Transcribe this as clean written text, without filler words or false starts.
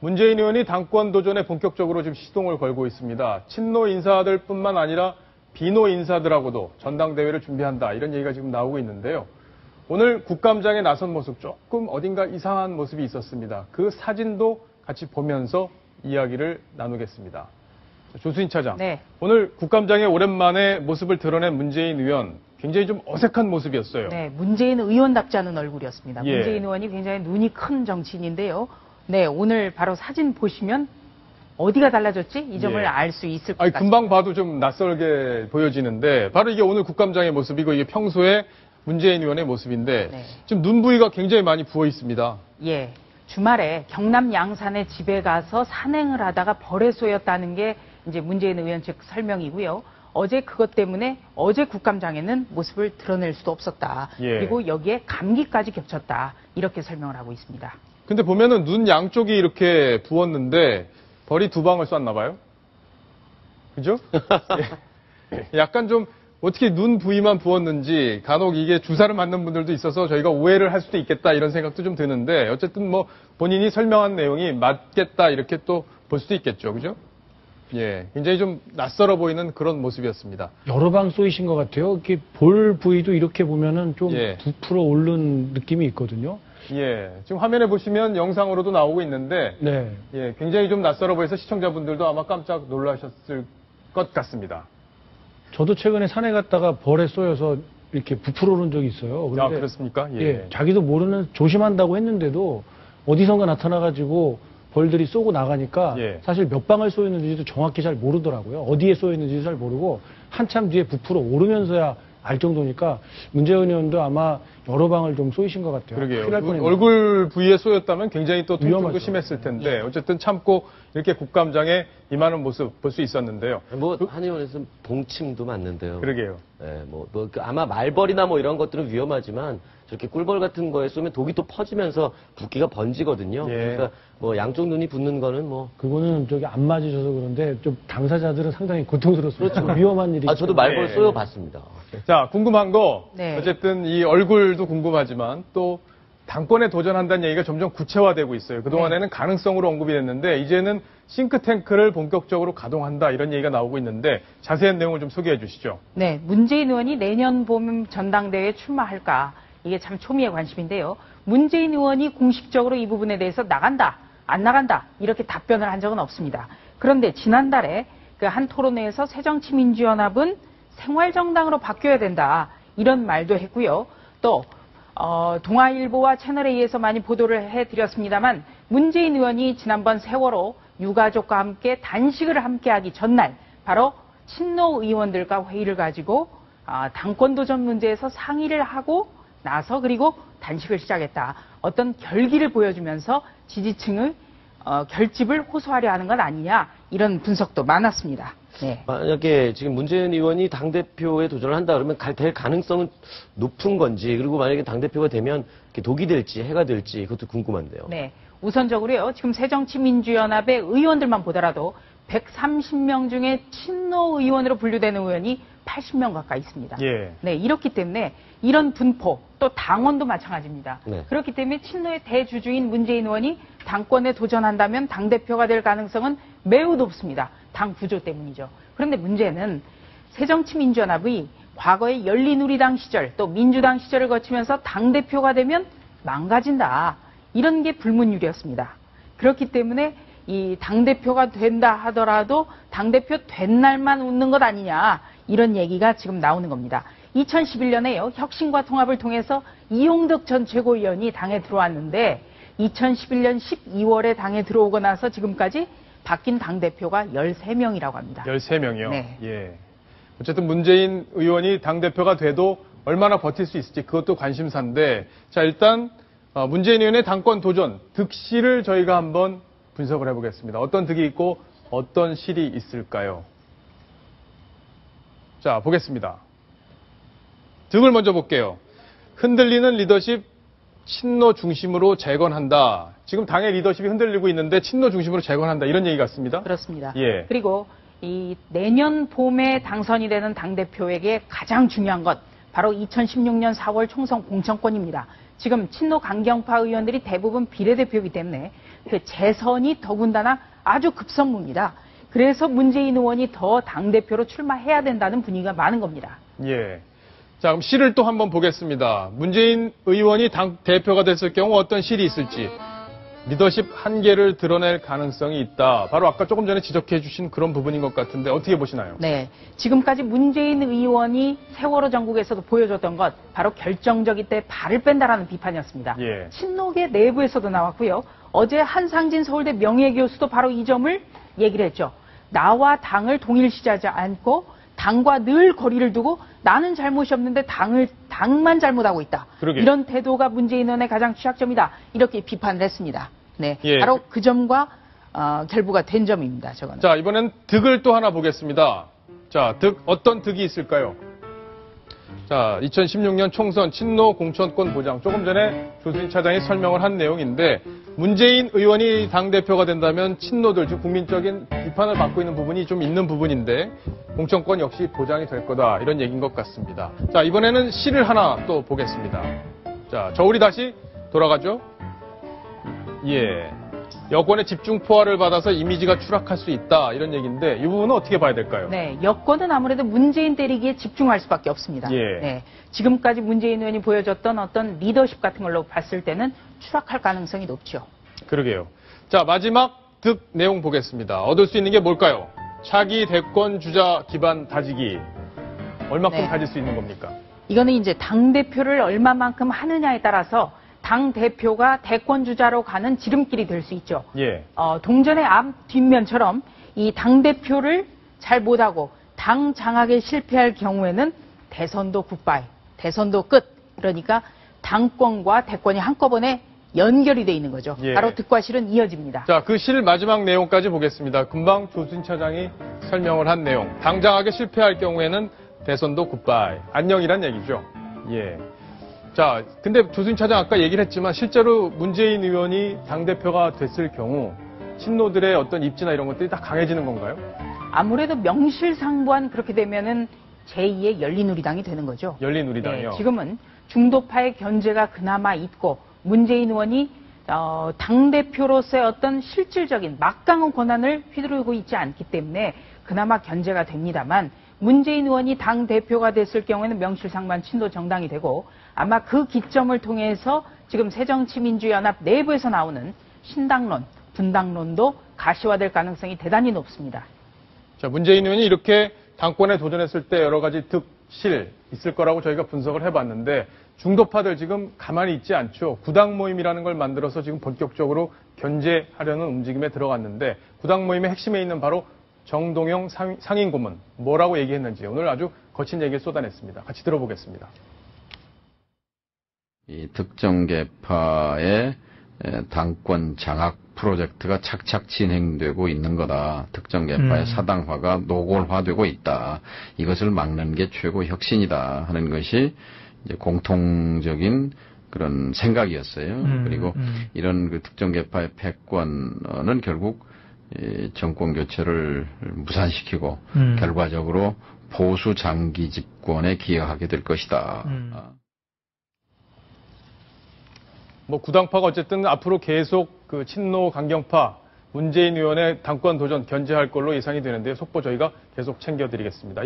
문재인 의원이 당권 도전에 본격적으로 지금 시동을 걸고 있습니다. 친노 인사들뿐만 아니라 비노 인사들하고도 전당대회를 준비한다, 이런 얘기가 지금 나오고 있는데요. 오늘 국감장에 나선 모습 조금 어딘가 이상한 모습이 있었습니다. 그 사진도 같이 보면서 이야기를 나누겠습니다. 조수인 차장, 네. 오늘 국감장에 오랜만에 모습을 드러낸 문재인 의원, 굉장히 좀 어색한 모습이었어요. 네, 문재인 의원답지 않은 얼굴이었습니다. 예. 문재인 의원이 굉장히 눈이 큰 정치인인데요. 네, 오늘 바로 사진 보시면 어디가 달라졌지? 이 점을 예. 알 수 있을 것 아니, 같습니다. 금방 봐도 좀 낯설게 보여지는데 바로 이게 오늘 국감장의 모습이고 이게 평소에 문재인 의원의 모습인데 네. 지금 눈 부위가 굉장히 많이 부어 있습니다. 예, 주말에 경남 양산의 집에 가서 산행을 하다가 벌에 쏘였다는 게 이제 문재인 의원 측 설명이고요. 어제 그것 때문에 어제 국감장에는 모습을 드러낼 수도 없었다. 예. 그리고 여기에 감기까지 겹쳤다. 이렇게 설명을 하고 있습니다. 근데 보면은 눈 양쪽이 이렇게 부었는데 벌이 두 방울 쐈나 봐요. 그죠? 예. 약간 좀 어떻게 눈 부위만 부었는지 간혹 이게 주사를 맞는 분들도 있어서 저희가 오해를 할 수도 있겠다, 이런 생각도 좀 드는데 어쨌든 뭐 본인이 설명한 내용이 맞겠다, 이렇게 또 볼 수도 있겠죠. 그죠? 예. 굉장히 좀 낯설어 보이는 그런 모습이었습니다. 여러 방 쏘이신 것 같아요. 이렇게 볼 부위도 이렇게 보면은 좀 예. 부풀어 오른 느낌이 있거든요. 예. 지금 화면에 보시면 영상으로도 나오고 있는데 네. 예, 굉장히 좀 낯설어 보여서 시청자분들도 아마 깜짝 놀라셨을 것 같습니다. 저도 최근에 산에 갔다가 벌에 쏘여서 이렇게 부풀어 오른 적이 있어요. 아, 그런데 그렇습니까? 예. 예, 자기도 모르는 조심한다고 했는데도 어디선가 나타나가지고 벌들이 쏘고 나가니까 예. 사실 몇 방을 쏘였는지도 정확히 잘 모르더라고요. 어디에 쏘였는지도 잘 모르고 한참 뒤에 부풀어 오르면서야 알 정도니까 문재인 의원도 아마 여러 방을 좀 쏘이신 것 같아요. 그러게요. 큰일 날 뻔했네요. 얼굴 부위에 쏘였다면 굉장히 또 통증도 위험하죠. 심했을 텐데 어쨌든 참고 이렇게 국감장에 임하는 모습 볼 수 있었는데요. 뭐 한의원에서는 봉침도 맞는데요. 그러게요. 예, 아마 말벌이나 뭐 이런 것들은 위험하지만 저렇게 꿀벌 같은 거에 쏘면 독이 또 퍼지면서 붓기가 번지거든요. 예. 그러니까 뭐 양쪽 눈이 붓는 거는 뭐. 그거는 저기 안 맞으셔서 그런데 좀 당사자들은 상당히 고통스럽습니다. 위험한 일이. 저도 말벌 예. 쏘여 봤습니다. 자, 궁금한 거 네. 어쨌든 이 얼굴도 궁금하지만 또 당권에 도전한다는 얘기가 점점 구체화되고 있어요. 그동안에는 가능성으로 언급이 됐는데 이제는 싱크탱크를 본격적으로 가동한다, 이런 얘기가 나오고 있는데 자세한 내용을 좀 소개해 주시죠. 네, 문재인 의원이 내년 봄 전당대회에 출마할까? 이게 참 초미의 관심인데요. 문재인 의원이 공식적으로 이 부분에 대해서 나간다, 안 나간다, 이렇게 답변을 한 적은 없습니다. 그런데 지난달에 그 한 토론회에서 새정치민주연합은 생활정당으로 바뀌어야 된다, 이런 말도 했고요. 또 동아일보와 채널A에서 많이 보도를 해드렸습니다만 문재인 의원이 지난번 세월호 유가족과 함께 단식을 함께하기 전날 바로 친노 의원들과 회의를 가지고 당권 도전 문제에서 상의를 하고 나서 그리고 단식을 시작했다. 어떤 결기를 보여주면서 지지층의 결집을 호소하려 하는 것 아니냐, 이런 분석도 많았습니다. 네. 만약에 지금 문재인 의원이 당대표에 도전을 한다 그러면 될 가능성은 높은 건지, 그리고 만약에 당대표가 되면 독이 될지 해가 될지 그것도 궁금한데요. 네. 우선적으로요, 지금 새정치민주연합의 의원들만 보더라도 130명 중에 친노 의원으로 분류되는 의원이 80명 가까이 있습니다. 예. 네, 이렇기 때문에 이런 분포, 또 당원도 마찬가지입니다. 네. 그렇기 때문에 친노의 대주주인 문재인 의원이 당권에 도전한다면 당대표가 될 가능성은 매우 높습니다. 당 구조 때문이죠. 그런데 문제는 새정치민주연합이 과거의 열린우리당 시절, 또 민주당 시절을 거치면서 당대표가 되면 망가진다, 이런 게 불문율이었습니다. 그렇기 때문에 이 당대표가 된다 하더라도 당대표 된 날만 웃는 것 아니냐, 이런 얘기가 지금 나오는 겁니다. 2011년에요, 혁신과 통합을 통해서 이용덕 전 최고위원이 당에 들어왔는데 2011년 12월에 당에 들어오고 나서 지금까지 바뀐 당대표가 13명이라고 합니다. 13명이요? 네. 예. 어쨌든 문재인 의원이 당대표가 돼도 얼마나 버틸 수 있을지 그것도 관심사인데, 자, 일단 문재인 의원의 당권 도전 득실을 저희가 한번 분석을 해보겠습니다. 어떤 득이 있고 어떤 실이 있을까요? 자, 보겠습니다. 득을 먼저 볼게요. 흔들리는 리더십 친노 중심으로 재건한다. 지금 당의 리더십이 흔들리고 있는데 친노 중심으로 재건한다, 이런 얘기 같습니다. 그렇습니다. 예. 그리고 이 내년 봄에 당선이 되는 당대표에게 가장 중요한 것, 바로 2016년 4월 총선 공천권입니다. 지금 친노 강경파 의원들이 대부분 비례대표이기 때문에 그 재선이 더군다나 아주 급선무입니다. 그래서 문재인 의원이 더 당대표로 출마해야 된다는 분위기가 많은 겁니다. 예. 자, 그럼 실을 또 한번 보겠습니다. 문재인 의원이 당 대표가 됐을 경우 어떤 실이 있을지 리더십 한계를 드러낼 가능성이 있다. 바로 아까 조금 전에 지적해 주신 그런 부분인 것 같은데 어떻게 보시나요? 네. 지금까지 문재인 의원이 세월호 전국에서도 보여줬던 것 바로 결정적일 때 발을 뺀다라는 비판이었습니다. 예. 친노계 내부에서도 나왔고요. 어제 한상진 서울대 명예교수도 바로 이 점을 얘기를 했죠. 나와 당을 동일시하지 않고 당과 늘 거리를 두고 나는 잘못이 없는데 당만 잘못하고 있다. 그러게. 이런 태도가 문재인 의원의 가장 취약점이다. 이렇게 비판을 했습니다. 네, 예. 바로 그 점과 결부가 된 점입니다. 저거는. 자, 이번엔 득을 또 하나 보겠습니다. 자, 어떤 득이 있을까요? 자, 2016년 총선 친노 공천권 보장. 조금 전에 조수진 차장이 설명을 한 내용인데 문재인 의원이 당대표가 된다면 친노들, 즉 국민적인 비판을 받고 있는 부분이 좀 있는 부분인데 공천권 역시 보장이 될 거다. 이런 얘기인 것 같습니다. 자, 이번에는 시를 하나 또 보겠습니다. 자, 저울이 다시 돌아가죠? 예. 여권의 집중 포화를 받아서 이미지가 추락할 수 있다. 이런 얘기인데 이 부분은 어떻게 봐야 될까요? 네, 여권은 아무래도 문재인 때리기에 집중할 수밖에 없습니다. 예. 네, 지금까지 문재인 의원이 보여줬던 어떤 리더십 같은 걸로 봤을 때는 추락할 가능성이 높죠. 그러게요. 자, 마지막 득 내용 보겠습니다. 얻을 수 있는 게 뭘까요? 차기 대권 주자 기반 다지기. 얼마큼 네. 다질 수 있는 겁니까? 이거는 이제 당대표를 얼마만큼 하느냐에 따라서 당대표가 대권 주자로 가는 지름길이 될 수 있죠. 예. 동전의 앞 뒷면처럼 이 당대표를 잘 못하고 당 장악에 실패할 경우에는 대선도 굿바이, 대선도 끝. 그러니까 당권과 대권이 한꺼번에 연결이 돼 있는 거죠. 예. 바로 득과 실은 이어집니다. 자, 그 실 마지막 내용까지 보겠습니다. 금방 조수진 차장이 설명을 한 내용. 당 장악에 실패할 경우에는 대선도 굿바이. 안녕이란 얘기죠. 예. 자, 근데 조수진 차장 아까 얘기를 했지만 실제로 문재인 의원이 당대표가 됐을 경우 친노들의 어떤 입지나 이런 것들이 다 강해지는 건가요? 아무래도 명실상부한 그렇게 되면은 제2의 열린우리당이 되는 거죠. 열린우리당이요. 네, 지금은 중도파의 견제가 그나마 있고 문재인 의원이 당대표로서의 어떤 실질적인 막강한 권한을 휘두르고 있지 않기 때문에 그나마 견제가 됩니다만 문재인 의원이 당대표가 됐을 경우에는 명실상부한 친노 정당이 되고 아마 그 기점을 통해서 지금 새정치민주연합 내부에서 나오는 신당론, 분당론도 가시화될 가능성이 대단히 높습니다. 자, 문재인 의원이 이렇게 당권에 도전했을 때 여러 가지 득, 실 있을 거라고 저희가 분석을 해봤는데 중도파들 지금 가만히 있지 않죠. 구당 모임이라는 걸 만들어서 지금 본격적으로 견제하려는 움직임에 들어갔는데 구당 모임의 핵심에 있는 바로 정동영 상임고문 뭐라고 얘기했는지 오늘 아주 거친 얘기를 쏟아냈습니다. 같이 들어보겠습니다. 이 특정 계파의 당권 장악 프로젝트가 착착 진행되고 있는 거다. 특정 계파의 사당화가 노골화되고 있다. 이것을 막는 게 최고 혁신이다 하는 것이 이제 공통적인 그런 생각이었어요. 그리고 이런 그 특정 계파의 패권은 결국 정권 교체를 무산시키고 결과적으로 보수 장기 집권에 기여하게 될 것이다. 뭐 구당파가 어쨌든 앞으로 계속 그 친노 강경파 문재인 의원의 당권 도전 견제할 걸로 예상이 되는데요. 속보 저희가 계속 챙겨드리겠습니다.